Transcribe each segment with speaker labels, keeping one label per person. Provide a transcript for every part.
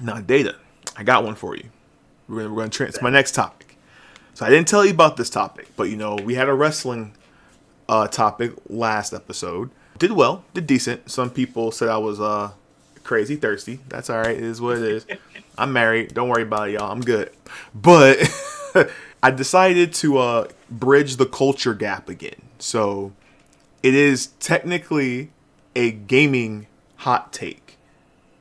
Speaker 1: Now, Data, I got one for you. We're gonna it's my next topic. So I didn't tell you about this topic, but we had a wrestling topic last episode. Did well, did decent. Some people said I was crazy thirsty. That's all right. It is what it is. I'm married. Don't worry about it, y'all. I'm good. But I decided to bridge the culture gap again. So it is technically a gaming hot take,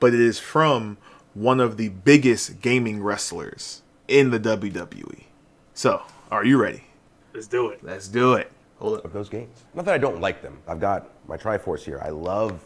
Speaker 1: but it is from one of the biggest gaming wrestlers in the WWE. So, are you ready?
Speaker 2: Let's do it.
Speaker 1: Let's do it. Hold
Speaker 3: Of those games. Not that I don't like them. I've got my Triforce here. I love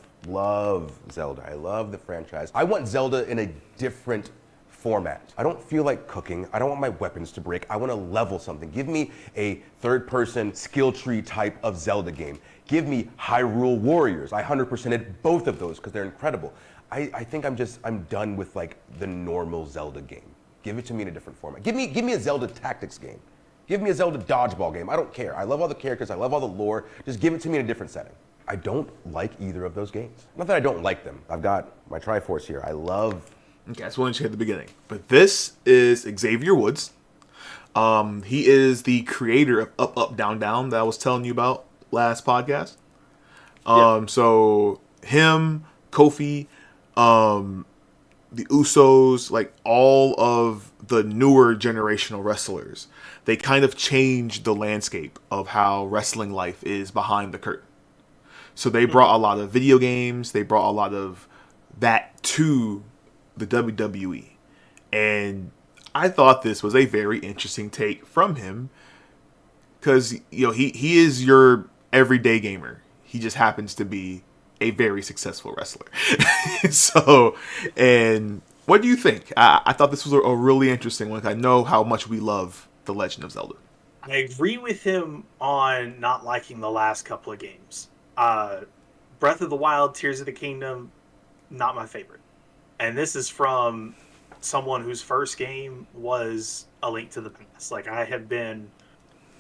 Speaker 3: Zelda. I love the franchise. I want Zelda in a different format. I don't feel like cooking. I don't want my weapons to break. I want to level something. Give me a third-person skill tree type of Zelda game. Give me Hyrule Warriors. I 100%ed both of those because they're incredible. I think I'm done with like the normal Zelda game. Give it to me in a different format. Give me a Zelda tactics game. Give me a Zelda dodgeball game. I don't care. I love all the characters. I love all the lore. Just give it to me in a different setting. I don't like either of those games. Not that I don't like them. I've got my Triforce here. I love...
Speaker 1: Okay, that's one you at the beginning. But this is Xavier Woods. He is the creator of Up, Up, Down, Down that I was telling you about last podcast. So him, Kofi, the Usos, like all of the newer generational wrestlers, they kind of changed the landscape of how wrestling life is behind the curtain. So they brought a lot of video games, they brought a lot of that to the WWE. And I thought this was a very interesting take from him because he is your everyday gamer. He just happens to be a very successful wrestler. So, and what do you think? I thought this was a really interesting one. I know how much we love The Legend of Zelda.
Speaker 2: I agree with him on not liking the last couple of games. Breath of the Wild, Tears of the Kingdom, not my favorite. And this is from someone whose first game was A Link to the Past. Like, I have been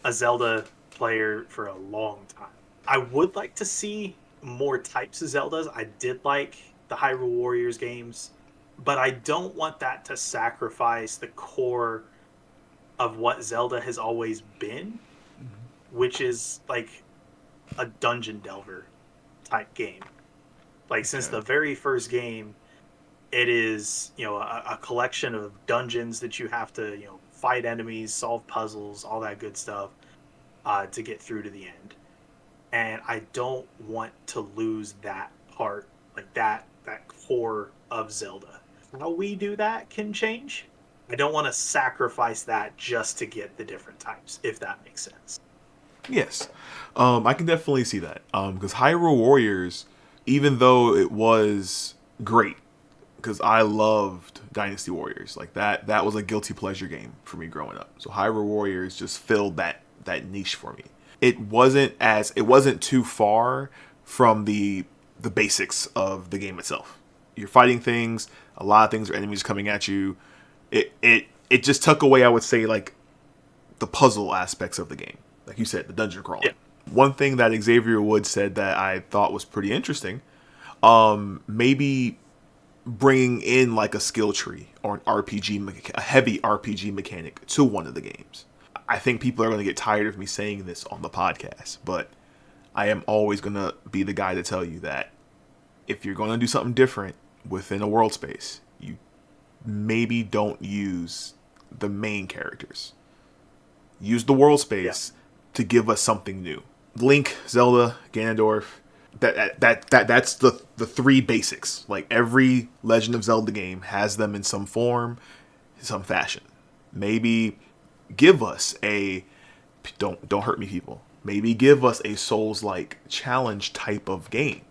Speaker 2: a Zelda player for a long time. I would like to see more types of Zeldas. I did like the Hyrule Warriors games, but I don't want that to sacrifice the core of what Zelda has always been, which is like a dungeon delver type game. Like, since the very first game, it is, a collection of dungeons that you have to, fight enemies, solve puzzles, all that good stuff, to get through to the end. And I don't want to lose that part, like that core of Zelda. How we do that can change. I don't want to sacrifice that just to get the different types, if that makes sense.
Speaker 1: Yes, I can definitely see that. Because Hyrule Warriors, even though it was great, because I loved Dynasty Warriors, like that was a guilty pleasure game for me growing up. So Hyrule Warriors just filled that niche for me. It wasn't too far from the basics of the game itself. You're fighting things, a lot of things are enemies coming at you. It just took away, I would say, like the puzzle aspects of the game. Like you said, the dungeon crawling. Yeah. One thing that Xavier Woods said that I thought was pretty interesting, maybe bringing in like a skill tree or an RPG, a heavy RPG mechanic to one of the games. I think people are going to get tired of me saying this on the podcast, but I am always going to be the guy to tell you that if you're going to do something different within a world space, you maybe don't use the main characters. Use the world space to give us something new. Link, Zelda, Ganondorf, that's the three basics. Like every Legend of Zelda game has them in some form, some fashion. Maybe give us don't hurt me, people. Maybe give us a Souls-like challenge type of game.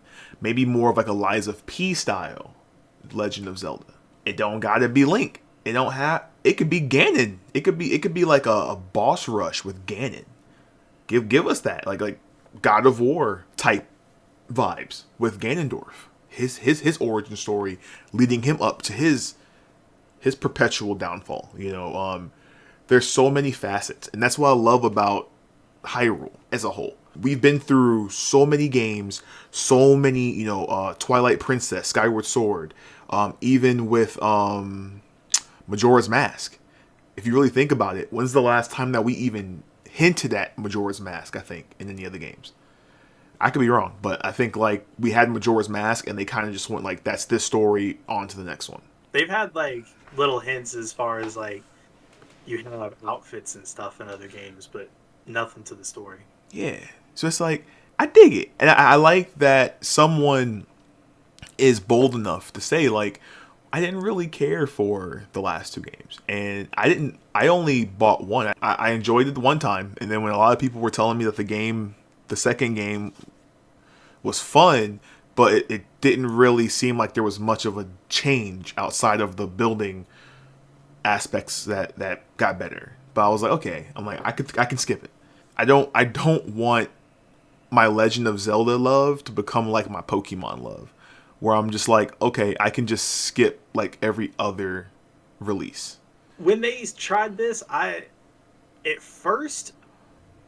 Speaker 1: Maybe more of like a Lies of P style Legend of Zelda. It don't gotta be Link. It could be Ganon. It could be like a boss rush with Ganon. Give us that like God of War type vibes with Ganondorf. His origin story leading him up to his perpetual downfall. There's so many facets, and that's what I love about Hyrule as a whole. We've been through so many games, so many, Twilight Princess, Skyward Sword, Even with Majora's Mask. If you really think about it, when's the last time that we even hinted at Majora's Mask, I think, in any of the games? I could be wrong, but I think like we had Majora's Mask and they kind of just went like, that's this story, on to the next one.
Speaker 2: They've had like little hints as far as like you have outfits and stuff in other games, but nothing to the story.
Speaker 1: Yeah. So it's like, I dig it. And I like that someone is bold enough to say like, I didn't really care for the last two games. And I only bought one. I enjoyed it one time. And then when a lot of people were telling me that the second game was fun, but it didn't really seem like there was much of a change outside of the building aspects that got better. But I was like, okay, I'm like, I can skip it. I don't want my Legend of Zelda love to become like my Pokemon love, where I'm just like, okay, I can just skip like every other release.
Speaker 2: When they tried this, at first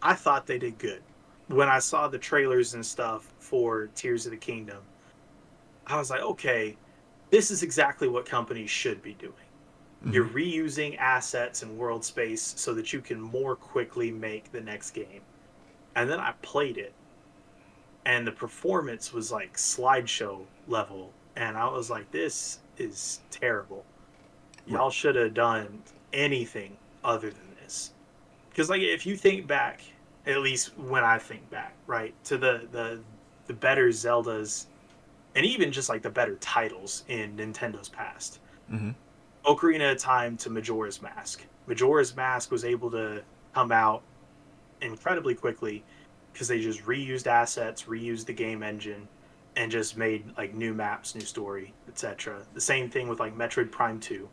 Speaker 2: I thought they did good. When I saw the trailers and stuff for Tears of the Kingdom, I was like, okay, this is exactly what companies should be doing. Mm-hmm. You're reusing assets and world space so that you can more quickly make the next game. And then I played it, and the performance was like slideshow level, and I was like, this is terrible. Y'all should have done anything other than this. Because like if you think back, at least when I think back, right, to the better Zeldas, and even just like the better titles in Nintendo's past. Mm-hmm. Ocarina of Time to Majora's Mask. Majora's Mask was able to come out incredibly quickly because they just reused assets, reused the game engine, and just made like new maps, new story, etc. The same thing with like Metroid Prime 2.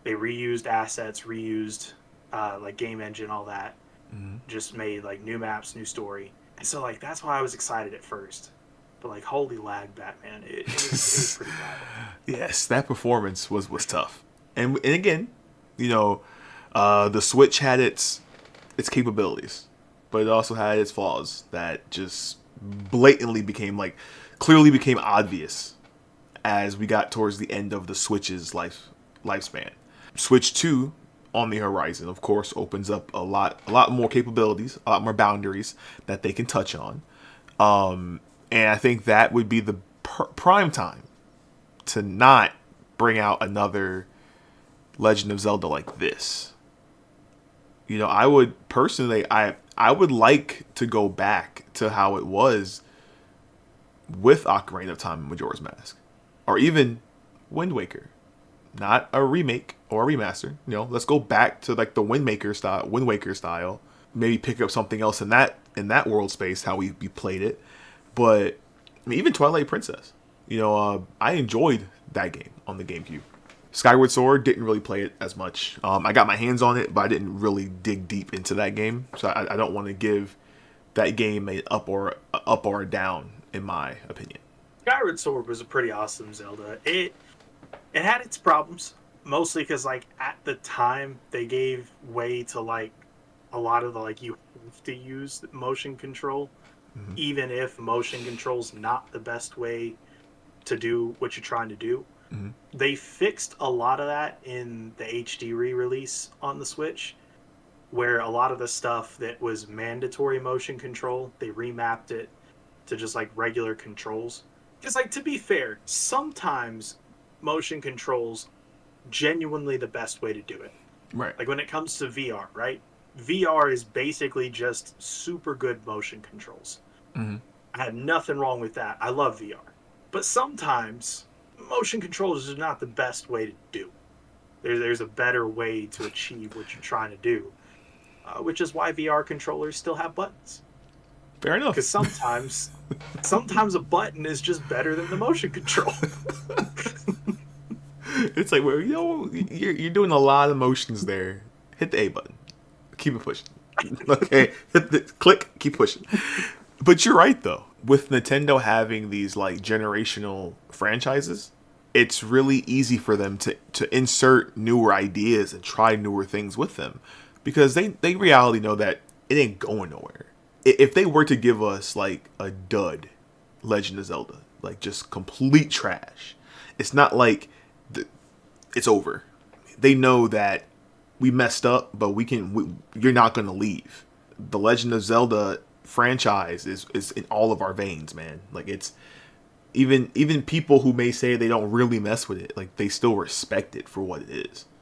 Speaker 2: They reused assets, reused like game engine, all that. Mm-hmm. Just made like new maps, new story. And so like that's why I was excited at first. But like holy lag, Batman, it was pretty bad.
Speaker 1: Yes, that performance was tough. And again, you know, the Switch had its capabilities, but it also had its flaws that just blatantly clearly became obvious as we got towards the end of the Switch's lifespan. Switch 2 on the horizon, of course, opens up a lot more capabilities, a lot more boundaries that they can touch on. And I think that would be the prime time to not bring out another Legend of Zelda like this. You know, I would personally, I would like to go back to how it was with Ocarina of Time and Majora's Mask, or even Wind Waker, not a remake or a remaster. You know, let's go back to like the Wind Waker style. Maybe pick up something else in that world space, how we played it. But I mean, even Twilight Princess, you know, I enjoyed that game on the GameCube. Skyward Sword, didn't really play it as much. I got my hands on it, but I didn't really dig deep into that game. So I don't want to give that game a up or a down, in my opinion.
Speaker 2: Skyward Sword was a pretty awesome Zelda. It had its problems, mostly because like at the time they gave way to like a lot of the like you have to use motion control. Mm-hmm. Even if motion control's not the best way to do what you're trying to do. Mm-hmm. They fixed a lot of that in the HD re-release on the Switch, where a lot of the stuff that was mandatory motion control, they remapped it to just like regular controls. Because like, to be fair, sometimes motion control's genuinely the best way to do it.
Speaker 1: Right.
Speaker 2: Like when it comes to VR, right? VR is basically just super good motion controls. Mm-hmm. I had nothing wrong with that. I love VR. But sometimes motion controls is not the best way to do. There's a better way to achieve what you're trying to do, which is why VR controllers still have buttons.
Speaker 1: Fair enough.
Speaker 2: Because sometimes a button is just better than the motion control.
Speaker 1: It's like, well, you know, you're doing a lot of motions there. Hit the A button. Keep it pushing. Okay, hit the click. Keep pushing. But you're right though. With Nintendo having these like generational franchises, it's really easy for them to insert newer ideas and try newer things with them, because they reality know that it ain't going nowhere. If they were to give us like a dud Legend of Zelda, like just complete trash, it's not like it's over. They know that we messed up, but you're not going to leave. The Legend of Zelda franchise is in all of our veins, man. Like, it's even people who may say they don't really mess with it, like, they still respect it for what it is.